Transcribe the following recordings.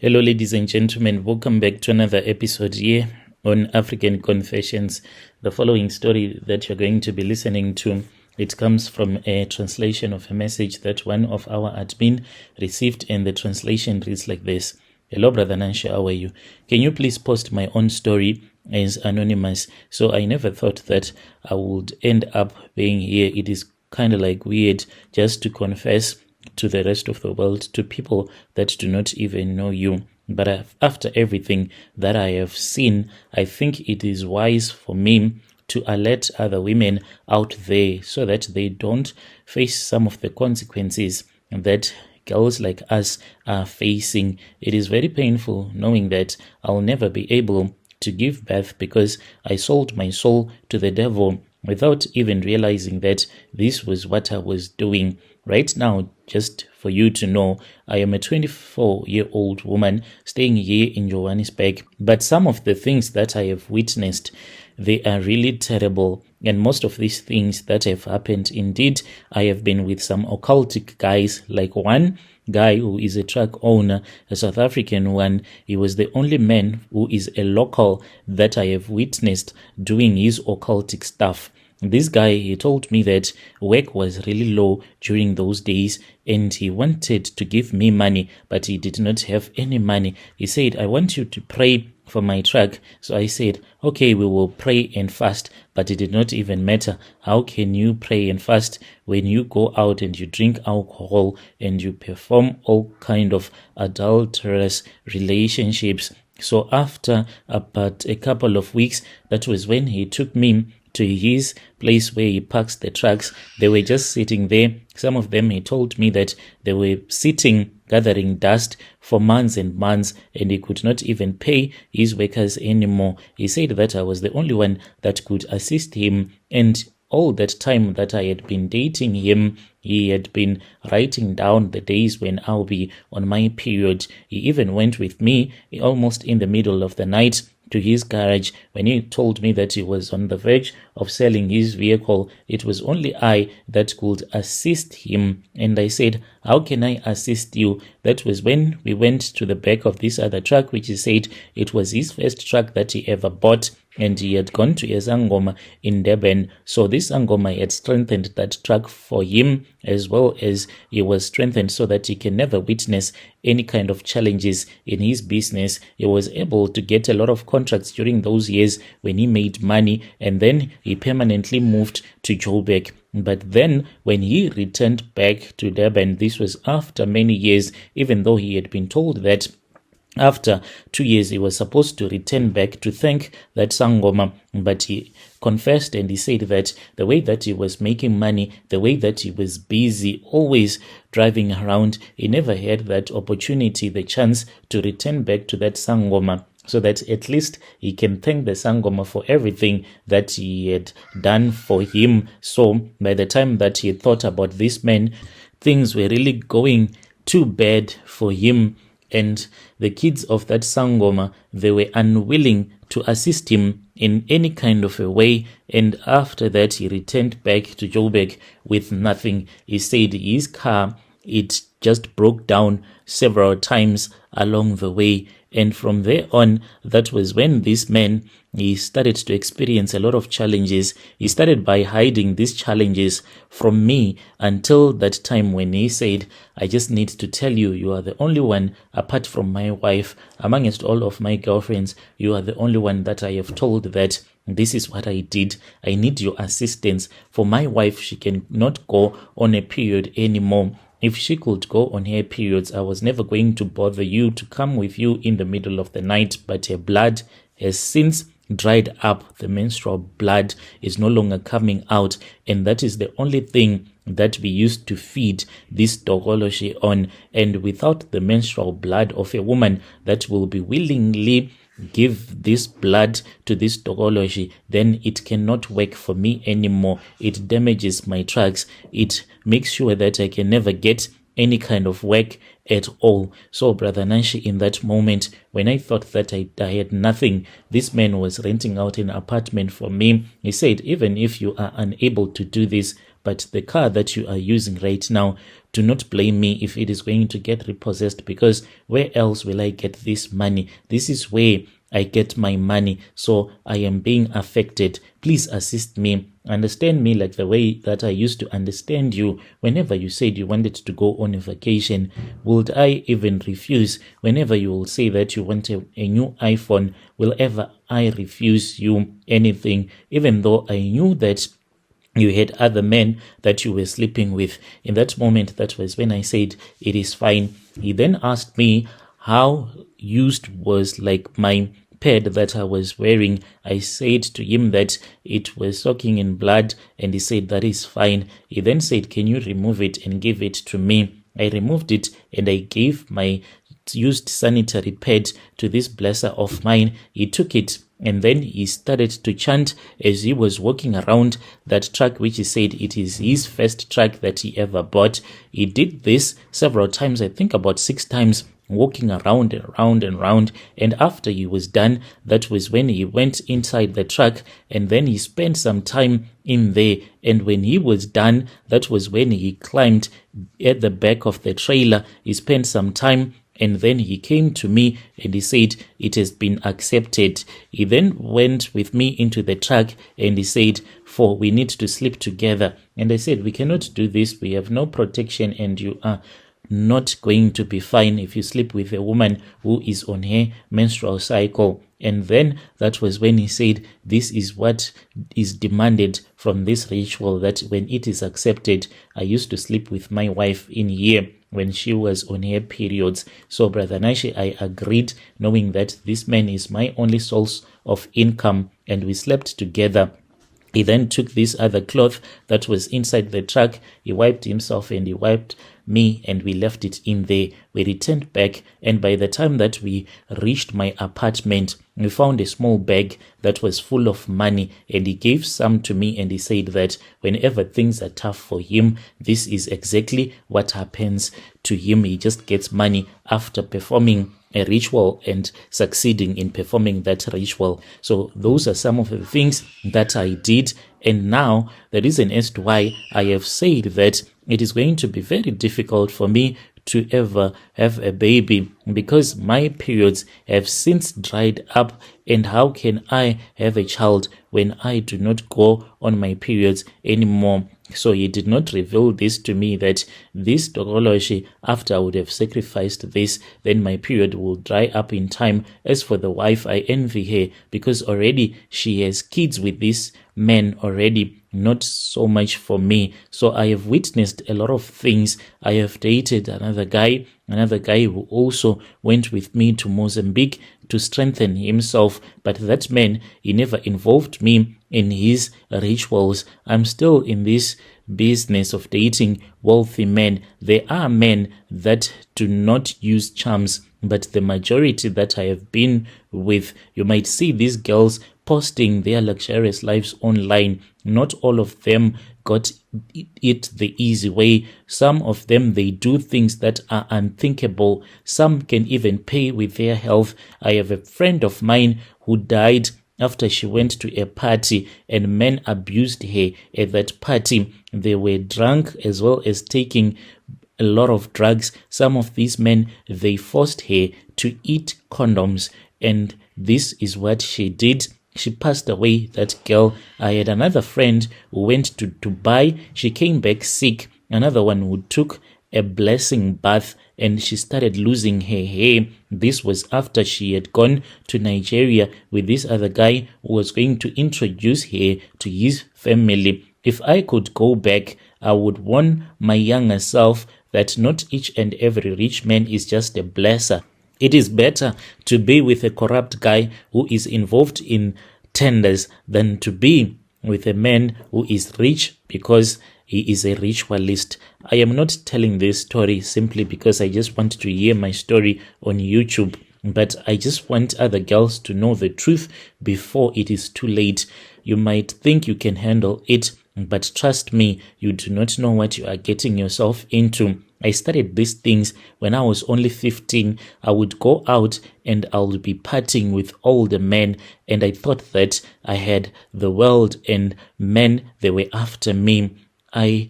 Hello, ladies and gentlemen. Welcome back to another episode here on African Confessions. The following story that you're going to be listening to, it comes from a translation of a message that one of our admin received, and the translation reads like this. Hello, Brother Nansha, how are you? Can you please post my own story as anonymous? So I never thought that I would end up being here. It is kind of like weird just to confess to the rest of the world, to people that do not even know you. But after everything that I have seen, I think it is wise for me to alert other women out there so that they don't face some of the consequences that girls like us are facing. It is very painful knowing that I'll never be able to give birth because I sold my soul to the devil without even realizing that this was what I was doing. Right now, just for you to know, I am a 24-year-old woman staying here in Johannesburg, but some of the things that I have witnessed, they are really terrible. And most of these things that have happened, indeed, I have been with some occultic guys, like one guy who is a truck owner, a South African one. He was the only man who is a local that I have witnessed doing his occultic stuff. This guy, he told me that work was really low during those days and he wanted to give me money, but he did not have any money. He said, I want you to pray for my truck. So I said, okay, we will pray and fast, but it did not even matter. How can you pray and fast when you go out and you drink alcohol and you perform all kind of adulterous relationships? So after about a couple of weeks, that was when he took me to his place where he parks the trucks. They were just sitting there. Some of them, he told me that they were sitting gathering dust for months and months, and he could not even pay his workers anymore. He said that I was the only one that could assist him, and all that time that I had been dating him, he had been writing down the days when I'll be on my period. He even went with me almost in the middle of the night to his garage. When he told me that he was on the verge of selling his vehicle, it was only I that could assist him. And I said, how can I assist you? That was when we went to the back of this other truck, which he said it was his first truck that he ever bought, and he had gone to a Sangoma in Durban. So this Sangoma had strengthened that truck for him, as well as he was strengthened so that he can never witness any kind of challenges in his business. He was able to get a lot of contracts during those years when he made money, and then he permanently moved to Joburg. But then when he returned back to Durban, this was after many years, even though he had been told that after 2 years, he was supposed to return back to thank that Sangoma, but he confessed and he said that the way that he was making money, the way that he was busy, always driving around, he never had that opportunity, the chance to return back to that Sangoma, so that at least he can thank the Sangoma for everything that he had done for him. So by the time that he thought about this man, things were really going too bad for him. And the kids of that Sangoma, they were unwilling to assist him in any kind of a way. And after that, he returned back to Joburg with nothing. He said his car, it just broke down several times along the way. And from there on, that was when this man, he started to experience a lot of challenges. He started by hiding these challenges from me until that time when he said, I just need to tell you, you are the only one, apart from my wife, amongst all of my girlfriends, you are the only one that I have told that this is what I did. I need your assistance. For my wife, she cannot go on a period anymore. If she could go on her periods, I was never going to bother you to come with you in the middle of the night, but her blood has since dried up. The menstrual blood is no longer coming out, and that is the only thing that we used to feed this Tokoloshi on. And without the menstrual blood of a woman that will be willingly give this blood to this Tokoloshi, then it cannot work for me anymore. It damages my tracks. It makes sure that I can never get any kind of work at all. So Brother Nanshi, in that moment, when I thought that I had nothing, this man was renting out an apartment for me. He said, even if you are unable to do this, but the car that you are using right now, do not blame me if it is going to get repossessed, because where else will I get this money? This is where I get my money, so I am being affected. Please assist me. Understand me like the way that I used to understand you whenever you said you wanted to go on a vacation. Would I even refuse whenever you will say that you want a new iPhone? Will ever I refuse you anything, even though I knew that you had other men that you were sleeping with? In that moment, that was when I said, it is fine. He then asked me how used was like my pad that I was wearing. I said to him that it was soaking in blood, and he said that is fine. He then said, can you remove it and give it to me? I removed it and I gave my used sanitary pad to this blesser of mine. He took it and then he started to chant as he was walking around that truck, which he said it is his first truck that he ever bought. He did this several times, I think about 6 times, walking around and around and around. And after he was done, that was when he went inside the truck, and then he spent some time in there. And when he was done, that was when he climbed at the back of the trailer. He spent some time, and then he came to me and he said, it has been accepted. He then went with me into the truck and he said, for we need to sleep together. And I said, we cannot do this. We have no protection, and you are not going to be fine if you sleep with a woman who is on her menstrual cycle. And then that was when he said, this is what is demanded from this ritual, that when it is accepted, I used to sleep with my wife in here when she was on her periods. So Brother Nashi, I agreed, knowing that this man is my only source of income, and we slept together. He then took this other cloth that was inside the truck. He wiped himself and he wiped me, and we left it in there. We returned back, and by the time that we reached my apartment, we found a small bag that was full of money, and he gave some to me, and he said that whenever things are tough for him, this is exactly what happens to him. He just gets money after performing a ritual and succeeding in performing that ritual. So those are some of the things that I did. And now the reason as to why I have said that it is going to be very difficult for me to ever have a baby, because my periods have since dried up. And how can I have a child when I do not go on my periods anymore? So he did not reveal this to me, that this Tokoloshi, after I would have sacrificed this, then my period will dry up in time. As for the wife, I envy her, because already she has kids with this man already, not so much for me. So I have witnessed a lot of things. I have dated another guy who also went with me to Mozambique to strengthen himself, but that man, he never involved me in his rituals. I'm still in this business of dating wealthy men. There are men that do not use charms, but the majority that I have been with, you might see these girls posting their luxurious lives online. Not all of them got it the easy way. Some of them, they do things that are unthinkable. Some can even pay with their health. I have a friend of mine who died after she went to a party and men abused her at that party. They were drunk as well as taking a lot of drugs. Some of these men, they forced her to eat condoms, and this is what she did. She passed away, that girl. I had another friend who went to Dubai. She came back sick. Another one who took a blessing bath and she started losing her hair. This was after she had gone to Nigeria with this other guy who was going to introduce her to his family. If I could go back, I would warn my younger self that not each and every rich man is just a blesser. It is better to be with a corrupt guy who is involved in tenders than to be with a man who is rich because he is a ritualist. I am not telling this story simply because I just want to hear my story on YouTube, but I just want other girls to know the truth before it is too late. You might think you can handle it, but trust me, you do not know what you are getting yourself into. I started these things when I was only 15. I would go out and I would be partying with older men, and I thought that I had the world and men, they were after me. I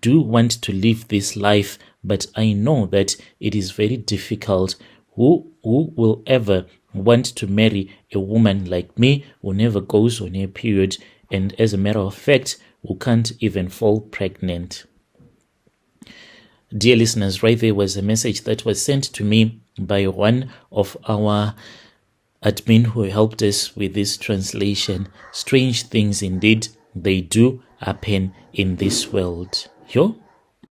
do want to live this life, but I know that it is very difficult. Who will ever want to marry a woman like me who never goes on a period, and as a matter of fact, who can't even fall pregnant? Dear listeners, right there was a message that was sent to me by one of our admin who helped us with this translation. Strange things indeed, they do happen in this world. Yo.